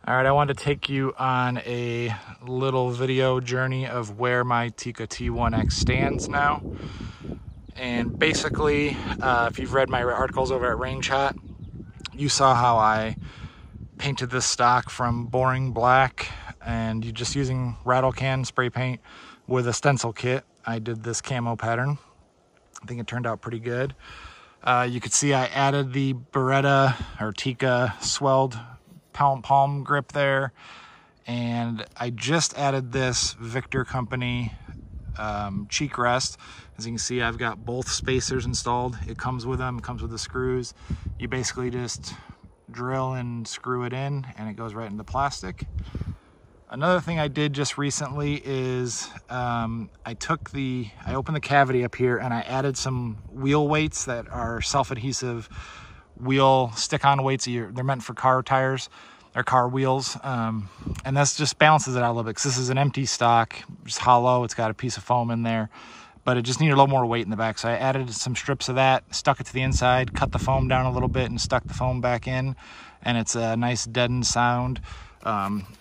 All right, I wanted to take you on a little video journey of where my Tikka T1X stands now. And basically, if you've read my articles over at Range Hot, you saw how I painted this stock from boring black and you just using rattle can spray paint with a stencil kit. I did this camo pattern. I think it turned out pretty good. You could see I added the Beretta or Tikka swelled palm grip there, and I just added this Victor Company cheek rest. As you can see, I've got both spacers installed. It comes with them, it comes with the screws. You basically just drill and screw it in and it goes right into plastic. Another thing I did just recently is I opened the cavity up here and I added some wheel weights that are self-adhesive wheel stick-on weights. They're meant for car tires or car wheels, and this just balances it out a little bit because this is an empty stock, just hollow. It's got a piece of foam in there, but it just needed a little more weight in the back. So I added some strips of that, stuck it to the inside, cut the foam down a little bit and stuck the foam back in, and it's a nice deadened sound.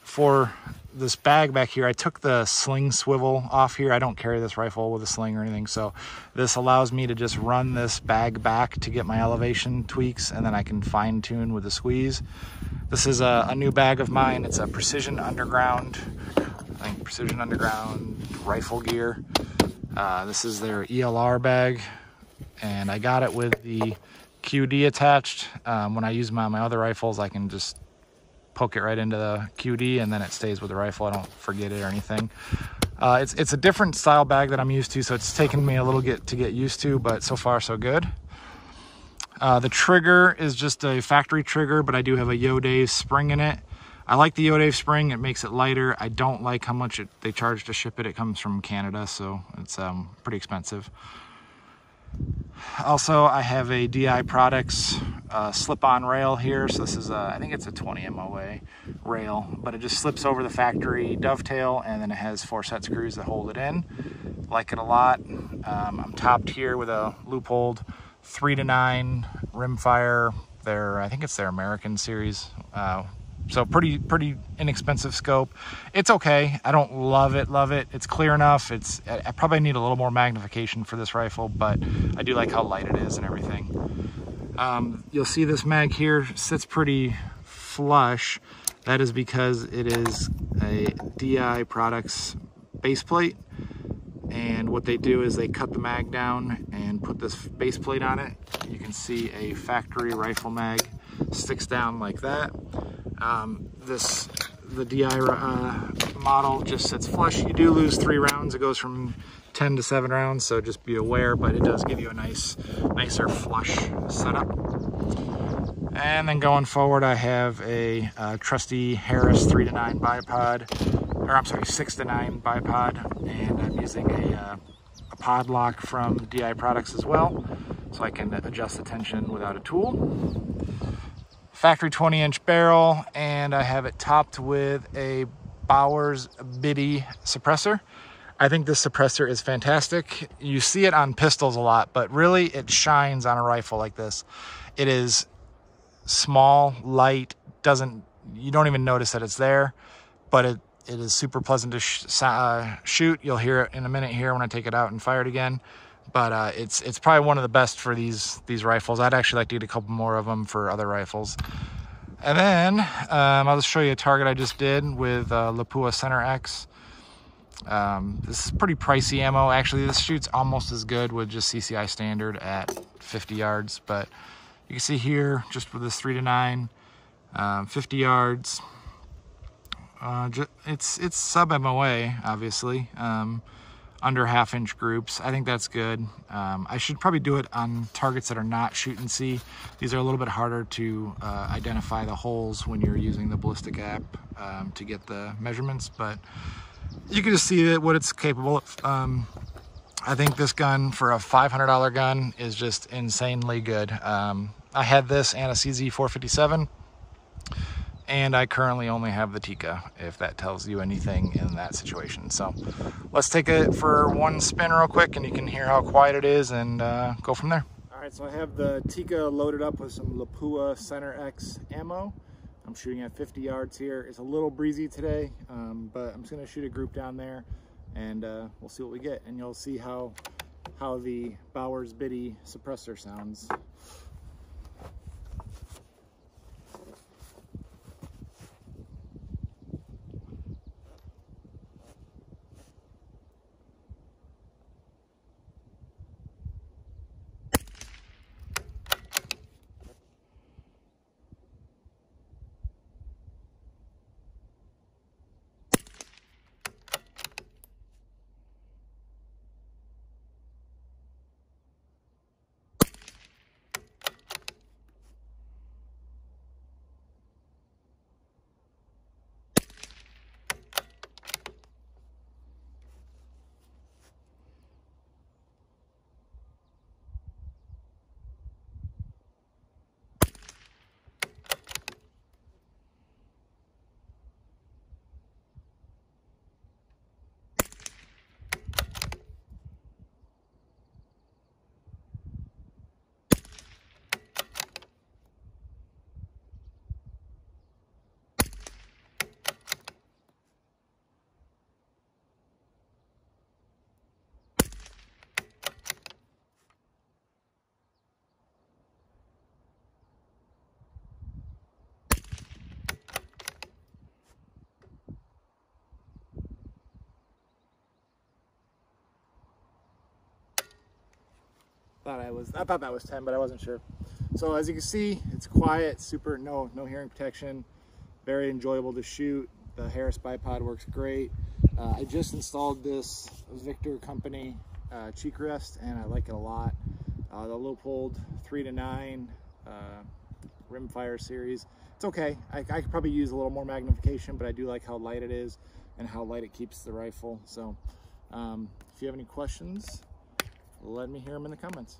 For this bag back here, I took the sling swivel off here. I don't carry this rifle with a sling or anything, so this allows me to just run this bag back to get my elevation tweaks, and then I can fine tune with the squeeze. This is a new bag of mine. It's a Precision Underground, rifle gear. This is their ELR bag, and I got it with the QD attached. When I use my other rifles, I can just poke it right into the QD and then it stays with the rifle. I don't forget it or anything. It's a different style bag that I'm used to, so it's taken me a little to get used to, but so far so good. The trigger is just a factory trigger, but I do have a Yo-Dave spring in it. I like the Yo-Dave spring. It makes it lighter. I don't like how much they charge to ship it. It comes from Canada, so it's pretty expensive. Also, I have a DI Products slip-on rail here. So this is I think it's a 20 MOA rail, but it just slips over the factory dovetail, and then it has 4 set screws that hold it in. Like it a lot. I'm topped here with a loop-holed 3-9 rimfire. I think it's their American series. So pretty inexpensive scope. It's okay. I don't love it. It's clear enough. I probably need a little more magnification for this rifle, but I do like how light it is and everything. You'll see this mag here sits pretty flush. That is because it is a DI Products base plate. And what they do is they cut the mag down and put this base plate on it. You can see a factory rifle mag sticks down like that. The DI model just sits flush. You do lose 3 rounds. It goes from 10 to 7 rounds, so just be aware, but it does give you a nicer flush setup. And then going forward, I have a trusty Harris 3-9 bipod, or I'm sorry, 6-9 bipod, and I'm using a pod lock from DI Products as well, so I can adjust the tension without a tool. Factory 20-inch barrel, and I have it topped with a Bowers Biddy suppressor. I think this suppressor is fantastic. You see it on pistols a lot, but really it shines on a rifle like this. It is small, light, you don't even notice that it's there, but it is super pleasant to shoot. You'll hear it in a minute here when I take it out and fire it again. But it's probably one of the best for these rifles. I'd actually like to get a couple more of them for other rifles. And then I'll just show you a target I just did with Lapua Center X. This is pretty pricey ammo. Actually, this shoots almost as good with just CCI standard at 50 yards. But you can see here, just with this 3-9, 50 yards. It's sub MOA, obviously. Under 1/2-inch groups. I think that's good. I should probably do it on targets that are not shoot and see. These are a little bit harder to identify the holes when you're using the ballistic app to get the measurements, but you can just see what it's capable of. I think this gun for a $500 gun is just insanely good. I had this and a CZ457, and I currently only have the Tikka, if that tells you anything in that situation. So let's take it for one spin real quick and you can hear how quiet it is and go from there. All right, so I have the Tikka loaded up with some Lapua Center X ammo. I'm shooting at 50 yards here. It's a little breezy today, but I'm just gonna shoot a group down there, and we'll see what we get, and you'll see how the Bowers Biddy suppressor sounds. I thought that was 10, but I wasn't sure. So as you can see, it's quiet, super, no hearing protection, very enjoyable to shoot. The Harris Bipod works great. I just installed this Victor company cheek rest, and I like it a lot. The Leupold 3-9 rimfire series. It's okay. I could probably use a little more magnification, but I do like how light it is and how light it keeps the rifle. So if you have any questions, let me hear them in the comments.